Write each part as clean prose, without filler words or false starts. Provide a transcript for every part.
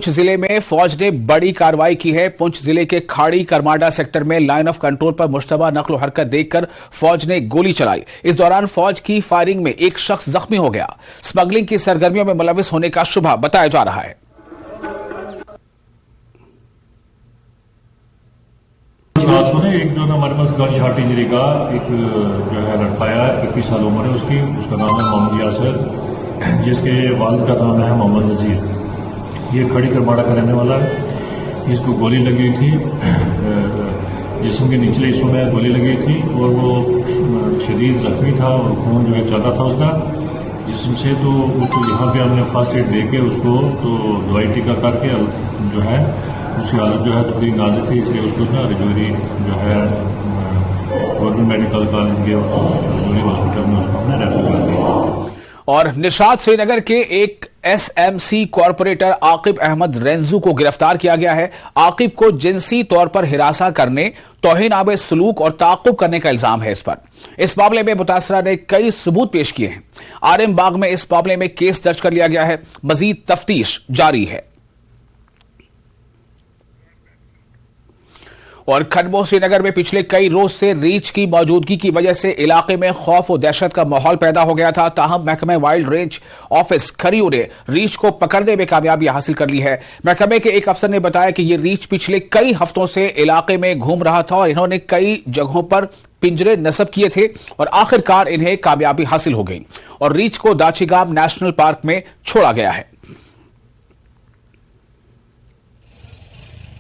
पुंछ जिले में फौज ने बड़ी कार्रवाई की है। पुंछ जिले के खाड़ी करमाडा सेक्टर में लाइन ऑफ कंट्रोल पर मुश्तबा नक्ल हरकत देखकर फौज ने गोली चलाई। इस दौरान फौज की फायरिंग में एक शख्स जख्मी हो गया। स्मगलिंग की सरगर्मियों में मुलविस होने का शुबा बताया जा रहा है। रात को एक जो ना हमारे पास गन शॉट इंजरी का एक जो है लड़का आया, 21 साल उम्र है उसकी। उसका नाम है मोहम्मद यासर, जिसके वालिद का नाम है मोहम्मद नजीर। ये खड़ी करमाड़ा का रहने वाला है। इसको गोली लगी हुई थी, जिस्म के निचले हिस्सों में गोली लगी हुई थी और वो शदीद जख्मी था और खून जो है चल रहा था उसका जिस्म से। तो उसको यहाँ पे हमने फर्स्ट एड दे के उसको तो दवाई टीका करके जो है उसकी हालत जो है तो थोड़ी नाजुक थी, इसलिए उसको ना रजौरी जो है गवर्नमेंट मेडिकल कॉलेज के रजौरी हॉस्पिटल में उसको हमने रेफर कर दिया। और निशात श्रीनगर के एक एसएमसी कॉरपोरेटर आकिब अहमद रेंजू को गिरफ्तार किया गया है। आकिब को जिनसी तौर पर हिरासा करने, तौहीन-ए सलूक और ताक़ुब करने का इल्जाम है इस पर। इस मामले में मुतासरा ने कई सबूत पेश किए हैं। आरएम बाग में इस मामले में केस दर्ज कर लिया गया है। मजीद तफ्तीश जारी है। और खनमो श्रीनगर में पिछले कई रोज से रीछ की मौजूदगी की वजह से इलाके में खौफ और दहशत का माहौल पैदा हो गया था। ताहम महकमे वाइल्ड रेंज ऑफिस खरियो ने रीछ को पकड़ने में कामयाबी हासिल कर ली है। महकमे के एक अफसर ने बताया कि यह रीछ पिछले कई हफ्तों से इलाके में घूम रहा था और इन्होंने कई जगहों पर पिंजरे नस्ब किए थे और आखिरकार इन्हें कामयाबी हासिल हो गई और रीछ को दाचीगाम नेशनल पार्क में छोड़ा गया है।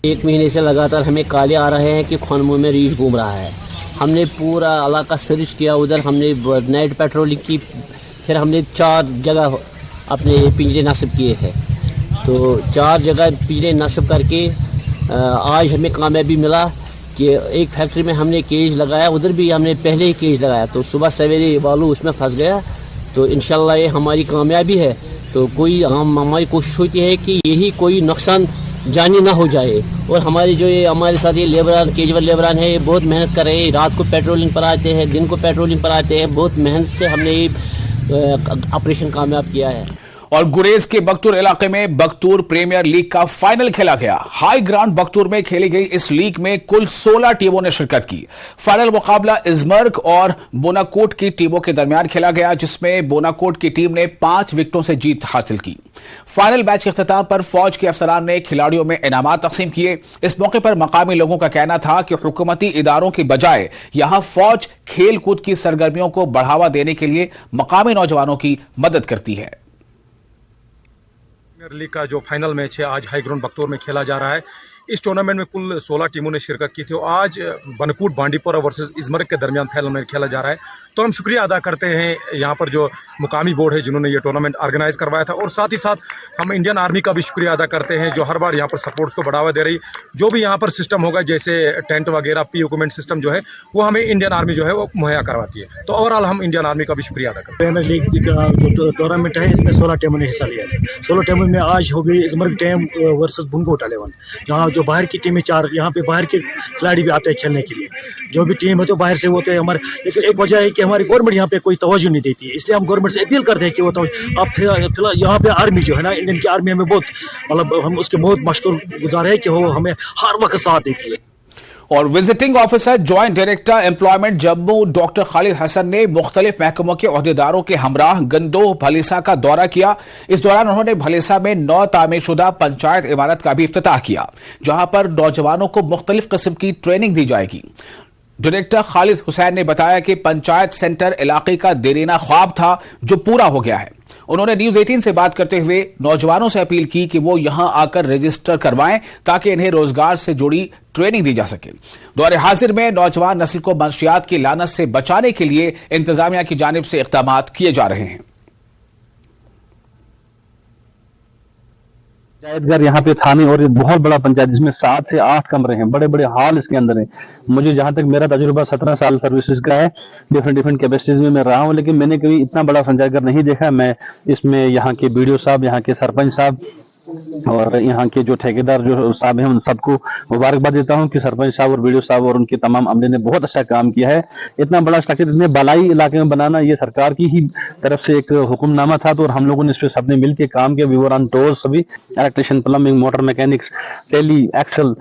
एक महीने से लगातार हमें काले आ रहे हैं कि खनमो में रीछ घूम रहा है। हमने पूरा इलाका सर्च किया, उधर हमने नाइट पेट्रोलिंग की, फिर हमने 4 जगह अपने पिंजरे नस्ब किए हैं। तो 4 जगह पिंजरे नस्ब करके आज हमें कामयाबी मिला कि एक फैक्ट्री में हमने केज लगाया, उधर भी हमने पहले ही केज लगाया। तो सुबह सवेरे वालू उसमें फंस गया। तो इंशाल्लाह ये हमारी कामयाबी है। तो हमारी कोशिश होती है कि यही कोई नुकसान जानी ना हो जाए। और हमारे जो ये हमारे साथ ये लेबरान केजुअल लेबरान है, ये बहुत मेहनत कर रहे हैं। रात को पेट्रोलिंग पर आते हैं, दिन को पेट्रोलिंग पर आते हैं। बहुत मेहनत से हमने ये ऑपरेशन कामयाब किया है। और गुरेज के बख्तूर इलाके में बख्तूर प्रीमियर लीग का फाइनल खेला गया। हाई ग्राउंड बख्तूर में खेली गई इस लीग में कुल 16 टीमों ने शिरकत की। फाइनल मुकाबला इजमर्ग और बोनाकोट की टीमों के दरमियान खेला गया, जिसमें बोनाकोट की टीम ने 5 विकेटों से जीत हासिल की। फाइनल मैच के अख्ताम पर फौज के अफसरान ने खिलाड़ियों में इनामात तकसीम किए। इस मौके पर मकामी लोगों का कहना था कि हुकूमती इदारों की बजाय यहां फौज खेल कूद की सरगर्मियों को बढ़ावा देने के लिए मकामी नौजवानों की मदद करती है। प्रीमियर लीग का जो फाइनल मैच है आज हाई ग्राउंड बख्तूर में खेला जा रहा है। इस टूर्नामेंट में कुल 16 टीमों ने शिरकत की थी। आज बनकूट बांडीपोरा वर्सेस इजमर्ग के दरमियान फाइनल मैच खेला जा रहा है। तो हम शुक्रिया अदा करते हैं यहाँ पर जो मुकामी बोर्ड है जिन्होंने ये टूर्नामेंट ऑर्गेनाइज करवाया था, और साथ ही साथ हम इंडियन आर्मी का भी शुक्रिया अदा करते हैं जो हर बार यहाँ पर सपोर्ट्स को बढ़ावा दे रही। जो भी यहाँ पर सिस्टम होगा, जैसे टेंट वगैरह, पी इक्विपमेंट सिस्टम जो है वो हमें इंडियन आर्मी जो है वो मुहैया करवाती है। तो ओवरऑल हम इंडियन आर्मी का भी शुक्रिया अदा करते हैं। प्रीमियर लीग का जो टूर्नामेंट है इसमें 16 टीमों ने हिस्सा लिया था। 16 टीमों में आज हो गई इजमर्ग टीम वर्सेस बुनकोट 11, जहाँ जो बाहर की टीमें 4, यहाँ पे बाहर के खिलाड़ी भी आते हैं खेलने के लिए। जो भी टीम है तो बाहर से होते हैं हमारे, लेकिन एक वजह है कि हमारी गवर्नमेंट यहाँ पे कोई तवज्जो नहीं देती है। इसलिए हम गवर्नमेंट से अपील करते हैं कि वो अब फिलहाल यहाँ पे आर्मी जो है ना, इंडियन की आर्मी हमें बहुत मतलब हम उसके बहुत मशकूर गुजार है कि वो हमें हर वक्त साथ देती है। और visiting officer joint director employment Jammu doctor Khalid Hasan ने मुख्तलिफ महकमों के ओहदेदारों के हमराह गंदोह भलीसा का दौरा किया। इस दौरान उन्होंने भलीसा में 9 तामीरशुदा पंचायत इमारत का भी इफ्तिताह किया, जहां पर नौजवानों को मुख्तलिफ किस्म की ट्रेनिंग दी जाएगी। डायरेक्टर खालिद हुसैन ने बताया कि पंचायत सेंटर इलाके का देरीना ख्वाब था जो पूरा हो गया है। उन्होंने न्यूज 18 से बात करते हुए नौजवानों से अपील की कि वो यहां आकर रजिस्टर करवाएं ताकि इन्हें रोजगार से जुड़ी ट्रेनिंग दी जा सके। दौरे हाजिर में नौजवान नस्ल को मंशियात की लानत से बचाने के लिए इंतजामिया की जानिब से इक़दाम किए जा रहे हैं। पंचायत घर यहाँ पे था नहीं, और ये बहुत बड़ा पंचायत जिसमें 7 से 8 कमरे हैं, बड़े बड़े हॉल इसके अंदर हैं। मुझे जहाँ तक मेरा तजुर्बा 17 साल सर्विसेज का है, डिफरेंट कैपेसिटीज में मैं रहा हूँ, लेकिन मैंने कभी इतना बड़ा पंचायत घर नहीं देखा। मैं इसमें यहाँ के बीडीओ साहब, यहाँ के सरपंच साहब और यहाँ के जो ठेकेदार जो साहब हैं उन सबको मुबारकबाद देता हूँ कि सरपंच साहब और बीडीओ साहब और उनके तमाम अमले ने बहुत अच्छा काम किया है। इतना बड़ा स्ट्रक्चर इतने बलाई इलाके में बनाना ये सरकार की ही तरफ से एक हुक्मनामा था, तो और हम लोगों ने इस पर सबने मिलकर काम किया। विवरण टोल सभी electrician, plumbing, motor mechanics, Tally, Excel,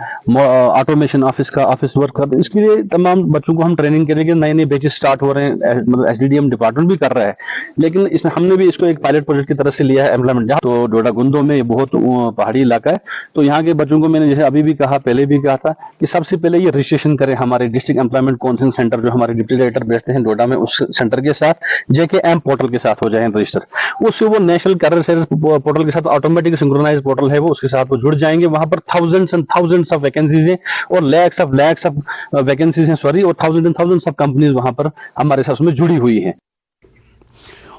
automation, office work, इसके लिए तमाम बच्चों को हम ट्रेनिंग करेंगे। नए नए बैचेस स्टार्ट हो रहे हैं, मतलब एसडीडीएम डिपार्टमेंट भी कर रहा है, लेकिन इसमें हमने भी इसको एक पायलट प्रोजेक्ट की तरफ से लिया है एम्प्लॉयमेंट। जहाँ तो डोडा गुंदो में बहुत पहाड़ी इलाका है, तो यहाँ के बच्चों को मैंने जैसे अभी भी कहा, पहले भी कहा था कि सबसे पहले ये रजिस्ट्रेशन करें हमारे डिस्ट्रिक्ट एम्प्लॉयमेंट काउंसलिंग सेंटर जो हमारे डिप्टी डायरेक्टर बैठते हैं डोडा में, उस सेंटर के साथ JKM पोर्टल के साथ हो जाए रजिस्टर। उससे वो नेशनल कैरियर सर्विस पोर्टल के साथ ऑटोमेटिक सिंक्रोनाइज पोर्टल है वो, उसके साथ वो जुड़ जाएंगे। वहां पर thousands and thousands of vacancies हैं और लैक्स ऑफ वैकेंसीज हैं, सॉरी, और thousand and thousands of companies वहां पर हमारे साथ में जुड़ी हुई हैं।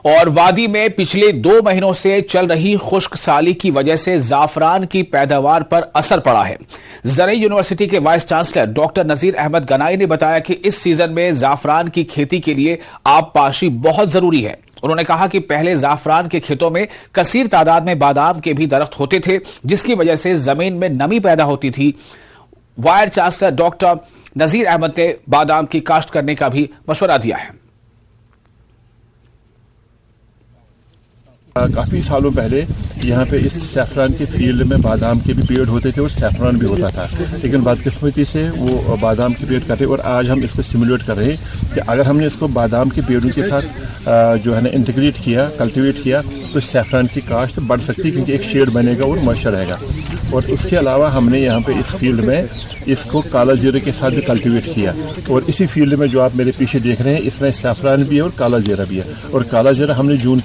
और वादी में पिछले 2 महीनों से चल रही खुश्क साली की वजह से जाफरान की पैदावार पर असर पड़ा है। ज़रई यूनिवर्सिटी के vice chancellor doctor Nazir Ahmad Ganai ने बताया कि इस सीजन में जाफरान की खेती के लिए आबपाशी बहुत जरूरी है। उन्होंने कहा कि पहले जाफरान के खेतों में कसीर तादाद में बादाम के भी दरख्त होते थे, जिसकी वजह से जमीन में नमी पैदा होती थी। Vice chancellor doctor Nazir Ahmad ने बादाम की काश्त करने का भी मशवरा दिया है। काफ़ी सालों पहले यहाँ पे इस सैफरान के फील्ड में बादाम के भी पेड़ होते थे और सैफरान भी होता था, लेकिन बदकिस्मती से वो बादाम के पेड़ काटे। और आज हम इसको सिमुलेट कर रहे हैं कि अगर हमने इसको बादाम के पेड़ों के साथ जो है ना इंटीग्रेट किया, कल्टीवेट किया, तो सैफरान की काश्त बढ़ सकती है, क्योंकि एक शेड बनेगा और मॉइस्चर रहेगा। और उसके अलावा हमने यहाँ पे इस फील्ड में इसको काला जीरा के साथ भी कल्टीवेट किया। और इसी फील्ड में जो आप मेरे पीछे देख रहे हैं, इसमें सैफरान भी है और काला जीरा भी है। और काला जीरा हमने जून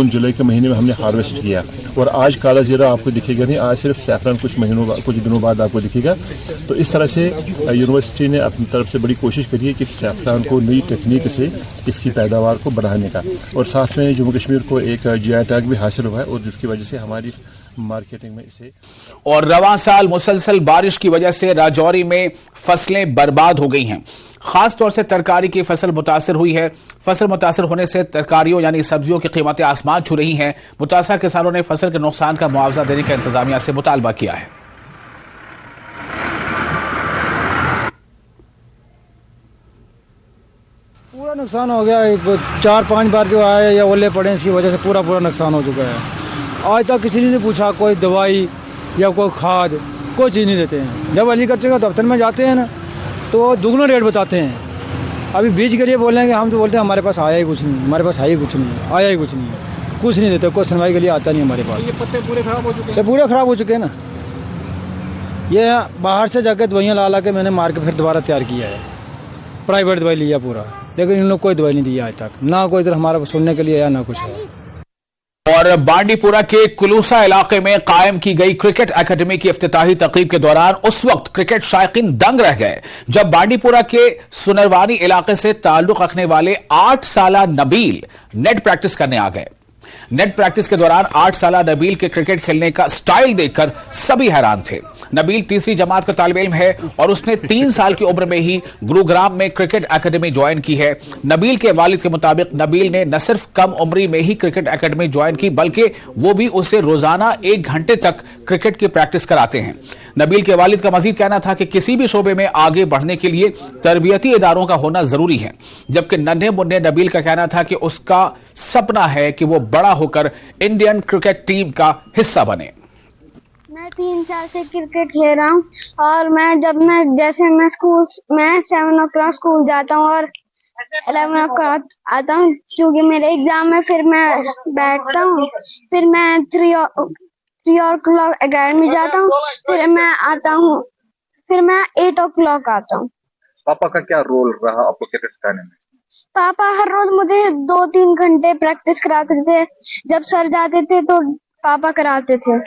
जुलाई के महीने में हमने हार्वेस्ट किया। और आज काला जीरा आपको दिखेगा नहीं, आज सिर्फ सैफरान कुछ दिनों बाद आपको दिखेगा। तो इस तरह से यूनिवर्सिटी ने अपनी तरफ से बड़ी कोशिश करी है कि सैफरान को नई टेक्निक से इसकी पैदावार को बढ़ाने का। और साथ में जम्मू कश्मीर को एक GI टैग भी हासिल हुआ है, और जिसकी वजह से हमारी मार्केटिंग में इसे। और रवां साल मुसलसल बारिश की वजह से राजौरी में फसलें बर्बाद हो गई हैं। खास तौर से तरकारी की फसल मुतासर हुई है। फसल मुतासर होने से तरकारियों यानी सब्जियों की कीमतें आसमान छू रही हैं। मुतासर किसानों ने फसल के नुकसान का मुआवजा देने का इंतजामिया से मुतालबा किया है। पूरा नुकसान हो गया, 4-5 बार जो आए या ओले पड़े, इसकी वजह से पूरा नुकसान हो चुका है। आज तक किसी ने नहीं पूछा, कोई दवाई या कोई खाद, कोई चीज़ नहीं देते हैं। जब एग्रीकल्चर का दफ्तर में जाते हैं ना, तो दुगना रेट बताते हैं। अभी बीज के लिए बोलेंगे, हम तो बोलते हैं हमारे पास आया ही कुछ नहीं, हमारे पास आया ही कुछ नहीं, कुछ नहीं देते, कोई सुनवाई के लिए आता नहीं हमारे पास। ये पत्ते पूरे खराब हो चुके हैं, पूरे खराब हो चुके हैं ना। ये बाहर से जाकर दवाइयाँ ला के मैंने मार के फिर दोबारा तैयार किया है, प्राइवेट दवाई लिया पूरा, लेकिन इन लोग कोई दवाई नहीं दी आज तक, ना कोई इधर हमारा सुनने के लिए आया ना कुछ है। और बांडीपुरा के कुलूसा इलाके में कायम की गई क्रिकेट एकेडमी की इफ्तिताही तकरीब के दौरान उस वक्त क्रिकेट शायकीन दंग रह गए जब बांडीपुरा के सुनरवानी इलाके से ताल्लुक रखने वाले 8 साला नबील नेट प्रैक्टिस करने आ गए। नेट प्रैक्टिस के दौरान 8 साला नबील के क्रिकेट खेलने का स्टाइल देखकर सभी हैरान थे। नबील तीसरी जमात का तालिब इल्म है और उसने 3 साल की उम्र में ही गुरुग्राम में क्रिकेट एकेडमी ज्वाइन की है। नबील के वालिद के मुताबिक नबील ने न सिर्फ कम उम्री में ही क्रिकेट एकेडमी ज्वाइन की, बल्कि वो भी उसे रोजाना 1 घंटे तक क्रिकेट की प्रैक्टिस कराते हैं। नबील के वालिद का मजीद कहना था कि किसी भी शोबे में आगे बढ़ने के लिए तरबियती इदारों का होना जरूरी है, जबकि नन्हे मुन्ने नबील का कहना था कि उसका सपना है कि वो बड़ा होकर इंडियन क्रिकेट टीम का हिस्सा बने। मैं 3 साल से क्रिकेट खेल रहा हूँ और मैं स्कूल में 7 o'clock स्कूल जाता हूँ और 11 o'clock आता हूँ, क्योंकि मेरे एग्जाम में फिर मैं बैठता हूँ। फिर मैं 3 o'clock अकेडमी जाता हूँ, फिर मैं आता हूँ, फिर मैं 8 o'clock आता हूँ। पापा का क्या रोल रहा आपको क्रिकेट सिखाने में? पापा हर रोज मुझे 2-3 घंटे प्रैक्टिस कराते थे। जब सर जाते थे तो पापा कराते थे।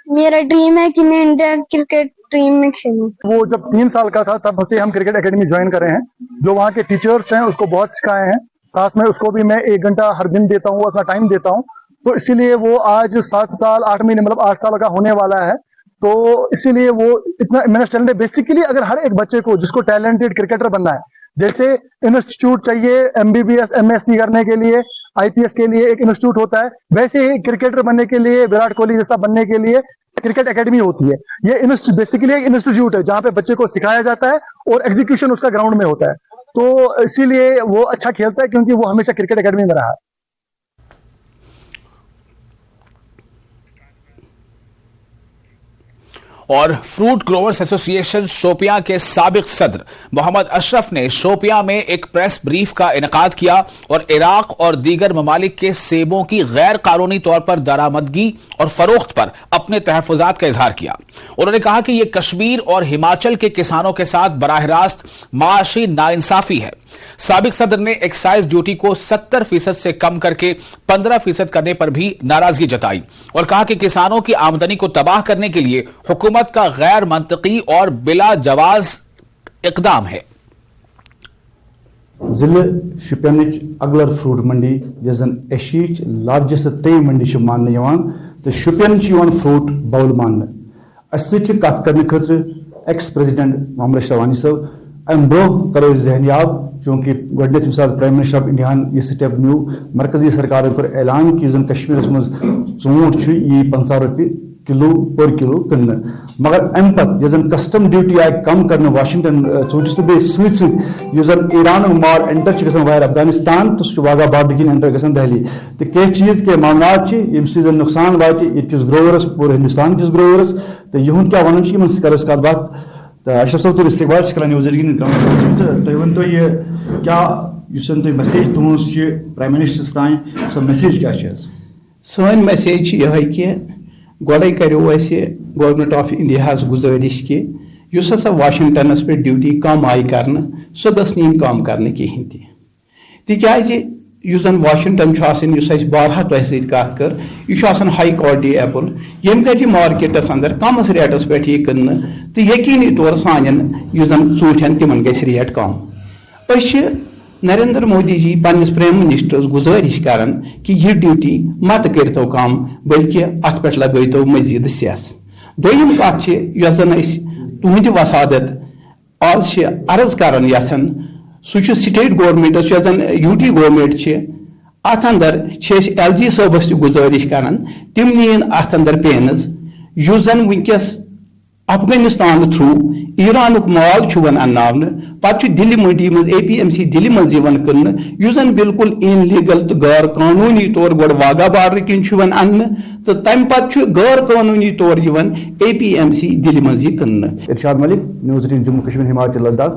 मेरा ड्रीम है कि मैं इंडियन क्रिकेट टीम में खेलूं। वो जब 3 साल का था तब से हम क्रिकेट एकेडमी ज्वाइन कर रहे हैं। जो वहाँ के टीचर्स हैं उसको बहुत सिखाए हैं, साथ में उसको भी मैं 1 घंटा हर दिन देता हूँ, अपना टाइम देता हूँ। तो इसीलिए वो आज 7 साल 8 महीने मतलब 8 साल का होने वाला है। तो इसीलिए वो इतना मैंने टैलेंट, बेसिकली अगर हर एक बच्चे को जिसको टैलेंटेड क्रिकेटर बनना है, जैसे इंस्टीट्यूट चाहिए MBBS MSc करने के लिए, IPS के लिए एक इंस्टीट्यूट होता है, वैसे ही क्रिकेटर बनने के लिए, विराट कोहली जैसा बनने के लिए क्रिकेट एकेडमी होती है। ये बेसिकली एक इंस्टीट्यूट है जहां पे बच्चे को सिखाया जाता है और एग्जीक्यूशन उसका ग्राउंड में होता है। तो इसीलिए वो अच्छा खेलता है क्योंकि वो हमेशा क्रिकेट एकेडमी में रहा है। और फ्रूट ग्रोवर्स एसोसिएशन शोपियां के साबिक सदर मोहम्मद अशरफ ने शोपियां में एक प्रेस ब्रीफ का इनेकाद किया और इराक और दीगर ममालिक के सेबों की गैर कानूनी तौर पर दरामदगी और फरोख्त पर अपने तहफ़्फ़ुज़ात का इजहार किया। उन्होंने कहा कि यह कश्मीर और हिमाचल के किसानों के साथ बराह रास्त माशी नाइंसाफी है। साबिक सदर ने एक्साइज ड्यूटी को 70% से कम करके 15% करने पर भी नाराजगी जताई और कहा कि किसानों की आमदनी को तबाह करने के लिए हुकूमत का गैर मंतकी और बिला जवाज इकदाम है। जिले शुपियनिच अगलर फ्रूट मंडी जन एशीच लार्जेस्ट तेई मंडी मानने तो शुपियन फ्रूट बाउल मानने कत करने खतर एक्स प्रेसिडेंट मोहम्मद अशरफ वानी साहब अम ब्रो करो जहनियाब चूंकि गोडनेथ मिसाल प्राइम मिनिस्टर ऑफ इंडिया यह स्टेप न्यू मरकजी सरकार कर ऐलान कि जन कश्मीर मज ऊंट यी 50 रुपये किलो पर किलो कन मगर अम पे जन कस्टम ड्यूटी आय कम कर वाशिंगटन ऊंटिस तो जन ईरान माल एंटर गहर अफगानिस्तान तो वागा बॉर्डर किन एंटर ग दहली तो कह चीज के मामलात यम जन नुकसान वात इस ग्रोवर्स पूरे हिंदुस्तान किस ग्रोवर्स तो यह क्या वन करो कत बात तो अशरफ साहब तुम इस्तकबाल कर न्यूज तो वन तो यह क्या तुम मैसेज तुज प्राइम मिनिस्टर्स तान सो मैसेज क्या सन मैसेज यह कि गोड़े करो गवर्नमेंट ऑफ इंडिया गुजारिश कि हसा वाशिंगटनस पे ड्यूटी कम आई कर सह गस कम कर कहें तिज जन वाशिंगटन बारहा तुह सत कर यह हाई क्वालिटी एप्पल यम कर मार्केटस अंदर कमस रेटस पे कन तो यकीनी तौर सान जन ूठन तिमन ग रेट कम नरेंद्र मोदी जी पन्निस प्राइम मिनिस्टर्स गुजारिश करान कि यह ड्यूटी मत करो कम बल्कि अत पे लगो मजीद सेस दोयम कत जन तुहद वसादत आज अर्ज करान यसान सह स्टेट गवर्नमेंटस जन यूटी गवर्नमेंट अत अंदर LG साहबस गुजारिश करान तिम नीन अत अंदर पेनस जन वनकस अफगानिस्तान थ्रू ईरान माल अन्नावन पे दिल्ली मंडी मज APMC दिल्ली मज कन जन बिल्कुल इनलीगल तो गैर कानूनी तौर गो वागा बॉर्डर किन अन्न तो तम पे गैर कानूनी तौर APMC दिल्ली मज कन। इरशाद मलिक न्यूज़ 18 जम्मू कश्मीर हिमाचल लद्दाख।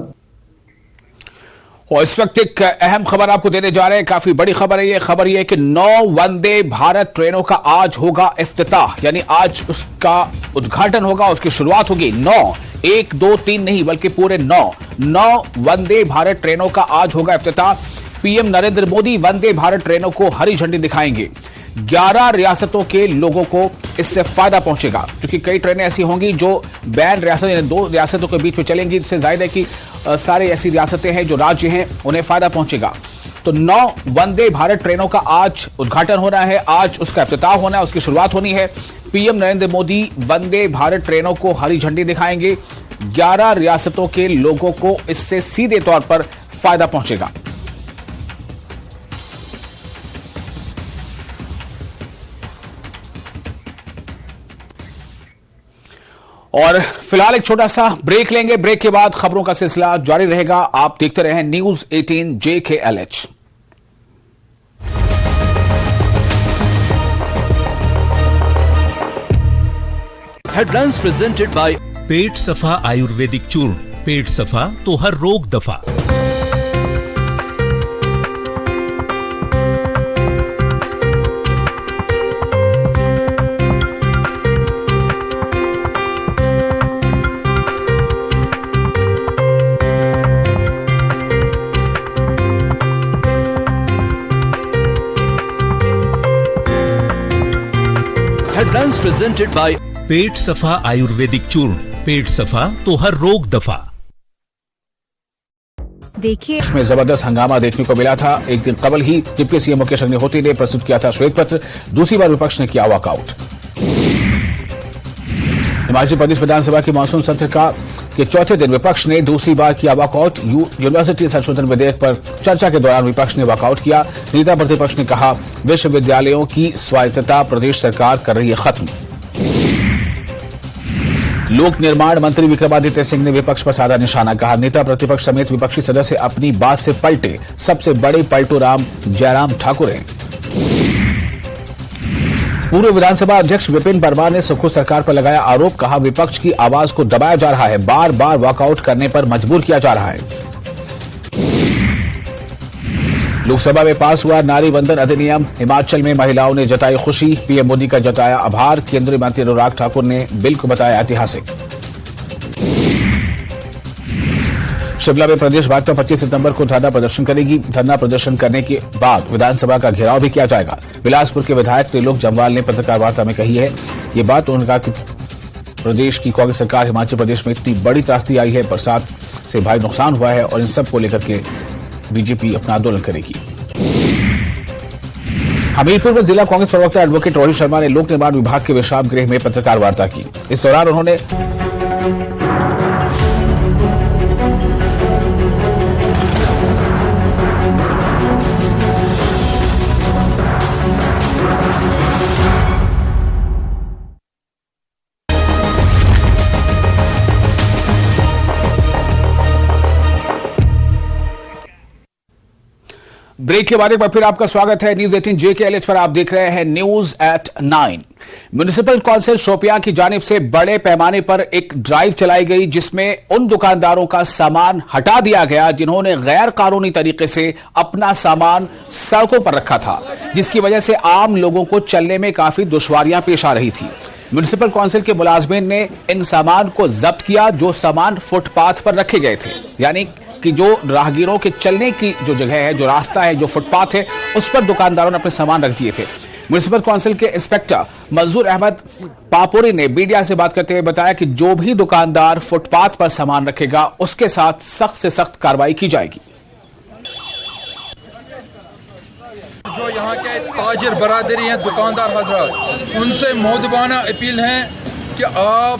और इस वक्त एक अहम खबर आपको देने जा रहे हैं, काफी बड़ी खबर है। ये खबर ये कि 9 वंदे भारत ट्रेनों का आज होगा इफ्तिताह, यानी आज उसका उद्घाटन होगा, उसकी शुरुआत होगी। 9 1 2 3 नहीं बल्कि पूरे 9 वंदे भारत ट्रेनों का आज होगा इफ्तिताह। पीएम नरेंद्र मोदी वंदे भारत ट्रेनों को हरी झंडी दिखाएंगे। 11 रियासतों के लोगों को इससे फायदा पहुंचेगा, क्योंकि कई ट्रेनें ऐसी होंगी जो बैन रियासत यानी 2 रियासतों के बीच में चलेंगी। इससे जाहिर है कि सारे ऐसी रियासतें हैं जो राज्य हैं उन्हें फायदा पहुंचेगा। तो 9 वंदे भारत ट्रेनों का आज उद्घाटन होना है, आज उसका इफ्तिताह होना है, उसकी शुरुआत होनी है। पीएम नरेंद्र मोदी वंदे भारत ट्रेनों को हरी झंडी दिखाएंगे। 11 रियासतों के लोगों को इससे सीधे तौर पर फायदा पहुंचेगा। और फिलहाल एक छोटा सा ब्रेक लेंगे, ब्रेक के बाद खबरों का सिलसिला जारी रहेगा। आप देखते रहें news 18 JKLH। Headlines presented by Pet Safa आयुर्वेदिक चूर्ण। पेट सफा तो हर रोग दफा। Headlines presented by Pet Safa आयुर्वेदिक चूर्ण। पेट सफा तो हर रोग दफा। देखिए में जबरदस्त हंगामा देखने को मिला था। एक दिन कबल ही डिप्टी सीएम मुकेश अग्निहोत्री ने प्रस्तुत किया था श्वेत पत्र, दूसरी बार विपक्ष ने किया वॉकआउट। हिमाचल प्रदेश विधानसभा के मानसून सत्र का कि चौथे दिन विपक्ष ने दूसरी बार किया वॉकआउट। यूनिवर्सिटी संशोधन विधेयक पर चर्चा के दौरान विपक्ष ने वॉकआउट किया। नेता प्रतिपक्ष ने कहा, विश्वविद्यालयों की स्वायत्तता प्रदेश सरकार कर रही है खत्म। लोक निर्माण मंत्री विक्रमादित्य सिंह ने विपक्ष पर साधा निशाना। कहा, नेता प्रतिपक्ष समेत विपक्षी सदस्य अपनी बात से पलटे, सबसे बड़े पलटू राम जयराम ठाकुर हैं। पूर्व विधानसभा अध्यक्ष विपिन परमार ने सुखो सरकार पर लगाया आरोप। कहा, विपक्ष की आवाज को दबाया जा रहा है, बार बार वॉकआउट करने पर मजबूर किया जा रहा है। लोकसभा में पास हुआ नारी वंदन अधिनियम। हिमाचल में महिलाओं ने जताई खुशी, पीएम मोदी का जताया आभार। केंद्रीय मंत्री अनुराग ठाकुर ने बिल को बताया ऐतिहासिक। शिमला में प्रदेश भाजपा 25 सितंबर को धरना प्रदर्शन करेगी। धरना प्रदर्शन करने के बाद विधानसभा का घेराव भी किया जाएगा। बिलासपुर के विधायक त्रिलोक जम्वाल ने पत्रकार वार्ता में कही है ये बात। उन्होंने कहा कि प्रदेश की कांग्रेस सरकार हिमाचल प्रदेश में इतनी बड़ी त्रासदी आई है, बरसात से भारी नुकसान हुआ है और इन सब को लेकर के बीजेपी अपना आंदोलन करेगी। हमीरपुर में जिला कांग्रेस प्रवक्ता एडवोकेट रोहित शर्मा ने लोक निर्माण विभाग के विश्राम गृह में पत्रकार वार्ता की। इस दौरान उन्होंने ब्रेक के बाद एक बार फिर आपका स्वागत है। न्यूज 18 JKLH पर आप देख रहे हैं news at 9। Municipal council Shopian की जानिब से बड़े पैमाने पर एक ड्राइव चलाई गई, जिसमें उन दुकानदारों का सामान हटा दिया गया जिन्होंने गैर कानूनी तरीके से अपना सामान सड़कों पर रखा था, जिसकी वजह से आम लोगों को चलने में काफी दुश्वारियां पेश आ रही थी। म्युनिसिपल कौंसिल के मुलाजमीन ने इन सामान को जब्त किया जो सामान फुटपाथ पर रखे गए थे, यानी कि जो राहगीरों के चलने की जो जगह है, जो रास्ता है, जो फुटपाथ है, उस पर दुकानदारों ने अपने सामान रख दिए थे। म्युनिसिपल काउंसिल के इंस्पेक्टर मंजूर अहमद पापोरी ने मीडिया से बात करते हुए बताया कि जो भी दुकानदार फुटपाथ पर सामान रखेगा उसके साथ सख्त से सख्त कार्रवाई की जाएगी। जो यहाँ के ताजिर बरादरी हैं, दुकानदार हजरात, उनसे मोदबाना अपील है कि आप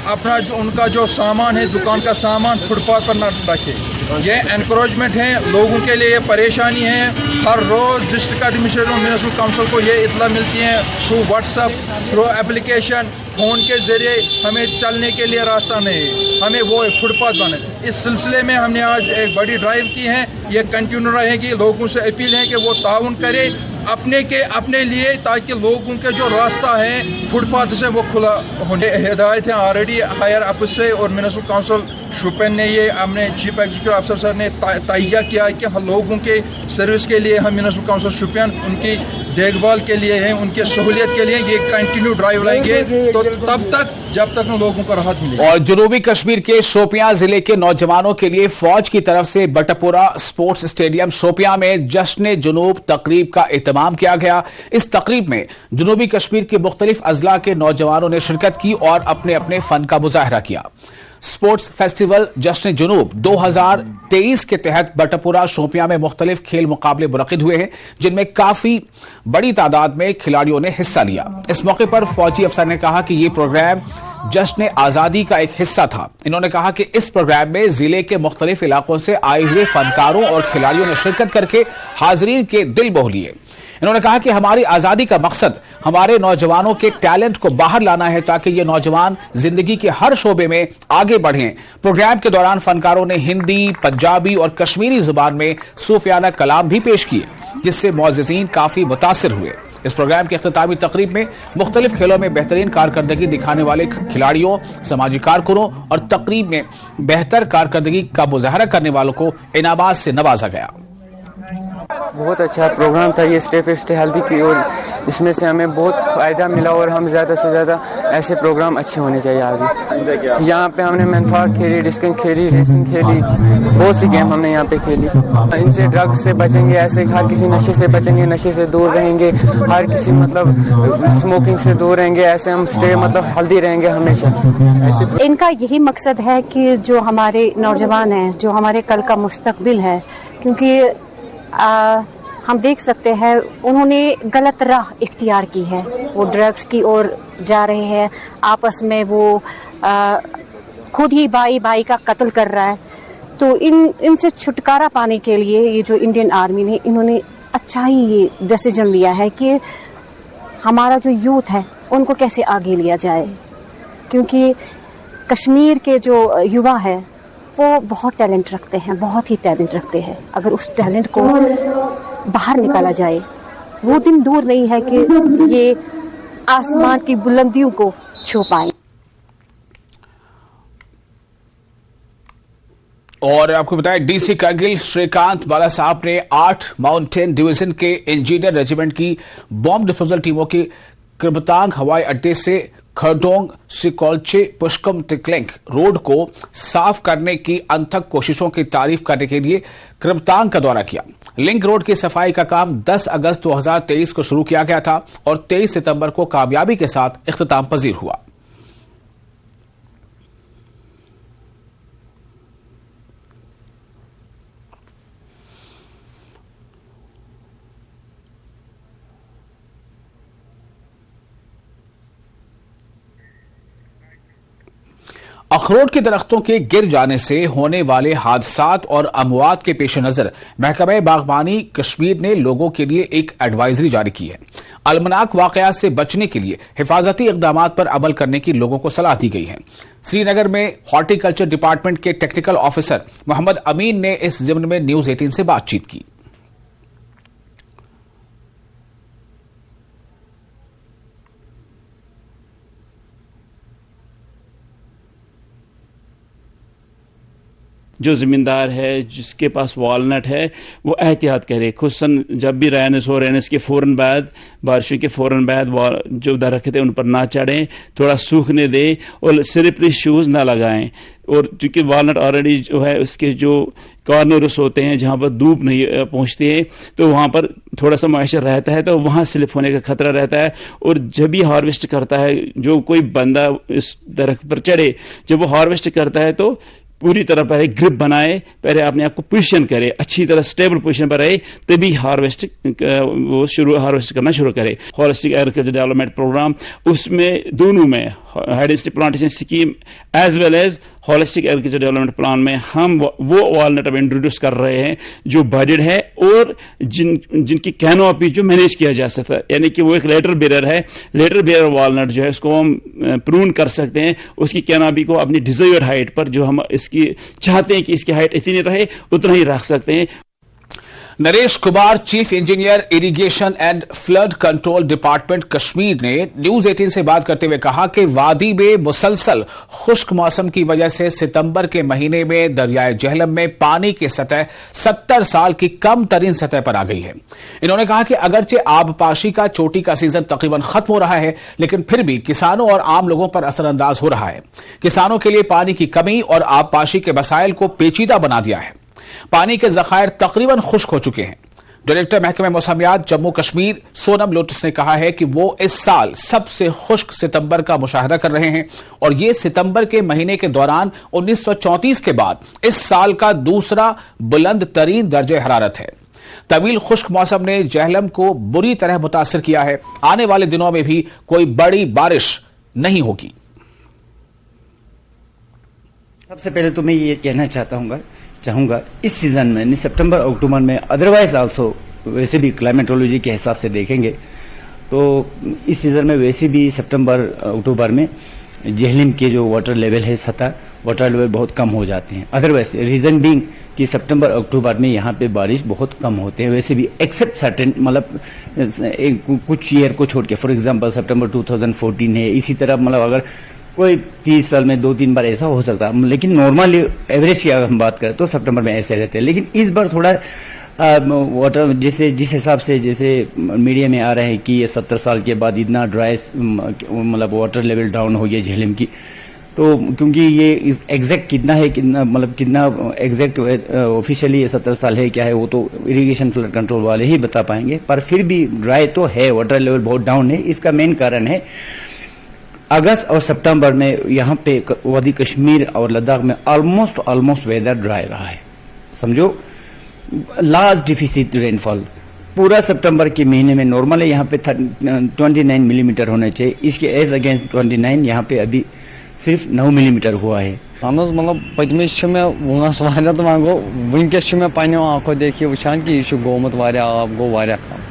अपना उनका जो सामान है, दुकान का सामान फुटपाथ पर न रखें। ये एनकरेजमेंट है, लोगों के लिए परेशानी है। हर रोज़ डिस्ट्रिक्ट एडमिनिस्ट्रेटर और म्युनिसिपल काउंसिल को ये इतला मिलती है through WhatsApp, through application, phone के ज़रिए, हमें चलने के लिए रास्ता नहीं, हमें वो फुटपाथ बने। इस सिलसिले में हमने आज एक बड़ी ड्राइव की है, ये कंटिन्यू रहेगी। लोगों से अपील है कि वो ताउन करें अपने लिए, ताकि लोगों के जो रास्ता है फुटपाथ से वो खुला होने। हिदायत है ऑलरेडी हायर अप से, और म्युनिसिपल काउंसिल शुपियन ने ये हमने चीफ एग्जीक्यूटिव अफसर सर ने तैयार किया है कि हम लोगों के सर्विस के लिए हम म्युनिसिपल काउंसिल शुपियन उनकी देखभाल के लिए हैं, उनके सहूलियत के लिए ये कंटिन्यू ड्राइव लाएंगे तो तब तक जब तक लोगों को राहत मिले। और जनूबी कश्मीर के शोपियां जिले के नौजवानों के लिए फौज की तरफ से बटपुरा स्पोर्ट्स स्टेडियम शोपियां में जश्न जुनूब तकरीब का एहतमाम किया गया। इस तकरीब में जनूबी कश्मीर के मुख्तलिफ अजला के नौजवानों ने शिरकत की और अपने अपने फन का मुजाहरा किया। स्पोर्ट्स फेस्टिवल जश्न जुनूब 2023 के तहत बटपुरा शोपियां में मुख्तलिफ खेल मुकाबले मुनक्किद हुए हैं, जिनमें काफी बड़ी तादाद में खिलाड़ियों ने हिस्सा लिया। इस मौके पर फौजी अफसर ने कहा कि यह प्रोग्राम जश्न आजादी का एक हिस्सा था। इन्होंने कहा कि इस प्रोग्राम में जिले के मुख्तलिफ इलाकों से आए हुए फनकारों और खिलाड़ियों ने शिरकत करके हाजरीन के दिल मोह लिए। इन्होंने कहा कि हमारी आजादी का मकसद हमारे नौजवानों के टैलेंट को बाहर लाना है, ताकि ये नौजवान जिंदगी के हर शोबे में आगे बढ़ें। प्रोग्राम के दौरान फनकारों ने हिंदी, पंजाबी और कश्मीरी जुबान में सूफियाना कलाम भी पेश किए, जिससे मुअज़्ज़िज़ीन काफी मुतासिर हुए। इस प्रोग्राम की इख्तितामी तकरीब में मुख्तलिफ खेलों में बेहतरीन कारकर्दगी दिखाने वाले खिलाड़ियों, समाजी कारकुनों और तकरीब में बेहतर कारकर्दगी का मुजाहरा करने वालों को इनामात से नवाजा गया। बहुत अच्छा प्रोग्राम था ये स्टे फिट स्टे हेल्दी की, और इसमें से हमें बहुत फ़ायदा मिला और हम ज़्यादा से ज़्यादा ऐसे प्रोग्राम अच्छे होने चाहिए आगे। यहाँ पे हमने मैनथॉट खेली, डिस्किंग खेली, रेसिंग खेली, बहुत सी गेम हमने यहाँ पे खेली। इनसे ड्रग्स से बचेंगे, ऐसे हर किसी नशे से बचेंगे, नशे से दूर रहेंगे, हर किसी मतलब स्मोकिंग से दूर रहेंगे, ऐसे हम स्टे मतलब हेल्दी रहेंगे हमेशा। इनका यही मकसद है कि जो हमारे नौजवान हैं, जो हमारे कल का मुस्तकबिल है, क्योंकि हम देख सकते हैं उन्होंने गलत राह इख्तियार की है, वो ड्रग्स की ओर जा रहे हैं, आपस में वो खुद ही भाई भाई का कत्ल कर रहा है। तो इनसे छुटकारा पाने के लिए ये जो इंडियन आर्मी ने इन्होंने अच्छा ही ये डिसीजन लिया है कि हमारा जो यूथ है उनको कैसे आगे लिया जाए, क्योंकि कश्मीर के जो युवा है वो बहुत टैलेंट रखते हैं, बहुत ही टैलेंट रखते हैं। अगर उस टैलेंट को बाहर निकाला जाए, वो दिन दूर नहीं है कि ये आसमान की बुलंदियों को छू पाए। और आपको बताएं, डीसी करगिल श्रीकांत बाला साहब ने 8 माउंटेन डिवीजन के इंजीनियर रेजिमेंट की बॉम्ब डिस्पोजल टीमों की कृपतांग हवाई अड्डे से खरडोंग सिकोलचे पुष्कम टिकलिंग रोड को साफ करने की अनथक कोशिशों की तारीफ करने के लिए कृपतांग का दौरा किया। लिंक रोड की सफाई का काम 10 अगस्त 2023 को शुरू किया गया था और 23 सितंबर को कामयाबी के साथ इख्तिताम पजीर हुआ। अखरोट के दरख्तों के गिर जाने से होने वाले हादसात और अमवात के पेश नजर महकमा बागबानी कश्मीर ने लोगों के लिए एक एडवाइजरी जारी की है। अलमनाक वाकयात से बचने के लिए हिफाजती इकदाम पर अमल करने की लोगों को सलाह दी गई है। श्रीनगर में हॉर्टिकल्चर डिपार्टमेंट के टेक्निकल ऑफिसर मोहम्मद अमीन ने इस जिम्न में न्यूज 18 से बातचीत की। जो ज़मींदार है, जिसके पास वॉलनट है, वो एहतियात करे। खुसन जब भी रेनेस हो, रेनेस के फ़ौरन बाद, बारिशों के फ़ौरन बाद जो दरख्त है उन पर ना चढ़ें, थोड़ा सूखने दें और स्लिपरी शूज़ ना लगाएं। और चूँकि वॉलनट ऑलरेडी जो है उसके जो कॉर्नर्स होते हैं जहाँ पर धूप नहीं पहुँचती है, तो वहाँ पर थोड़ा सा मॉइस्चर रहता है, तो वहाँ स्लिप होने का खतरा रहता है। और जब भी हार्वेस्ट करता है, जो कोई बंदा इस दरख्त पर चढ़े, जब वो हार्वेस्ट करता है तो पूरी तरह पहले ग्रिप बनाए, पहले अपने आप को पोजीशन करे, अच्छी तरह स्टेबल पोजीशन पर रहे, तभी हार्वेस्ट करना शुरू करे। होलिस्टिक एग्रीकल्चर डेवलपमेंट प्रोग्राम, उसमें दोनों में high density plantation scheme as well as holistic agriculture development plan में हम वो वॉलनट अब इंट्रोड्यूस कर रहे हैं जो बडेड है और जिनकी कैनोपी जो मैनेज किया जा सकता है, यानी कि वो एक लेटर बेरर है। लेटर बेरर वॉलनट जो है उसको हम प्रून कर सकते हैं, उसकी कैनोपी को अपनी डिजायर्ड हाइट पर, जो हम इसकी चाहते हैं कि इसकी हाइट इतनी रहे, उतना ही रख सकते हैं। Naresh Kumar, chief engineer irrigation and flood control department Kashmir ने न्यूज 18 से बात करते हुए कहा कि वादी में मुसलसल खुश्क मौसम की वजह से सितंबर के महीने में दरियाए जेहलम में पानी की सतह 70 साल की कम तरीन सतह पर आ गई है। इन्होंने कहा कि अगरचे आबपाशी का चोटी का सीजन तकरीबन खत्म हो रहा है, लेकिन फिर भी किसानों और आम लोगों पर असरअंदाज हो रहा है। किसानों के लिए पानी की कमी और आबपाशी के मसाइल को पेचीदा बना दिया है। पानी के जखायर तकरीबन खुश्क हो चुके हैं। डायरेक्टर महकमा मौसमियात जम्मू कश्मीर सोनम लोटस ने कहा है कि वो इस साल सबसे खुश्क सितंबर का मुशाहिदा कर रहे हैं और ये सितंबर के महीने के दौरान 1934 के बाद इस साल का दूसरा बुलंद तरीन दर्जे हरारत है। तवील खुश्क मौसम ने जेहलम को बुरी तरह मुतासर किया है। आने वाले दिनों में भी कोई बड़ी बारिश नहीं होगी। सबसे पहले तो मैं ये कहना चाहूंगा इस सीजन में सितंबर अक्टूबर में, अदरवाइज आल्सो वैसे भी क्लाइमेटोलॉजी के हिसाब से देखेंगे तो इस सीजन में वैसे भी सितंबर अक्टूबर में जेहलम के जो वाटर लेवल है, सतह वाटर लेवल बहुत कम हो जाते हैं। अदरवाइज रीजन बीइंग कि सितंबर अक्टूबर में यहाँ पे बारिश बहुत कम होते हैं वैसे भी, एक्सेप्ट सर्टेन मतलब कुछ ईयर को छोड़ के। फॉर एग्जांपल सितंबर 2014 है, इसी तरह मतलब अगर कोई 30 साल में 2-3 बार ऐसा हो सकता है, लेकिन नॉर्मली एवरेज की अगर हम बात करें तो सितंबर में ऐसे रहते हैं। लेकिन इस बार थोड़ा वाटर जिस हिसाब से जैसे मीडिया में आ रहा है कि ये 70 साल के बाद इतना ड्राई मतलब वाटर लेवल डाउन हो गया झेलम की, तो क्योंकि ये एग्जैक्ट कितना है, कितना एग्जैक्ट ऑफिशियली 70 साल है क्या है वो तो इरिगेशन फ्लड कंट्रोल वाले ही बता पाएंगे, पर फिर भी ड्राई तो है, वाटर लेवल बहुत डाउन है। इसका मेन कारण है अगस्त और सितंबर में यहाँ पे वादी कश्मीर और लद्दाख में ऑलमोस्ट वेदर ड्राई रहा है। समझो लार्ज डिफिसिट रेनफॉल पूरा सितंबर के महीने में नॉर्मल है, यहाँ पे 29 मिलीमीटर होना चाहिए, इसके एज अगेंस्ट 29 यहाँ पे अभी सिर्फ 9 मिलीमीटर हुआ है। मतलब पतमिस वंस वारिया तो वह गो वनकस मे पो आंखों देखिए वुचान कि यह गोमुत आब गो कम।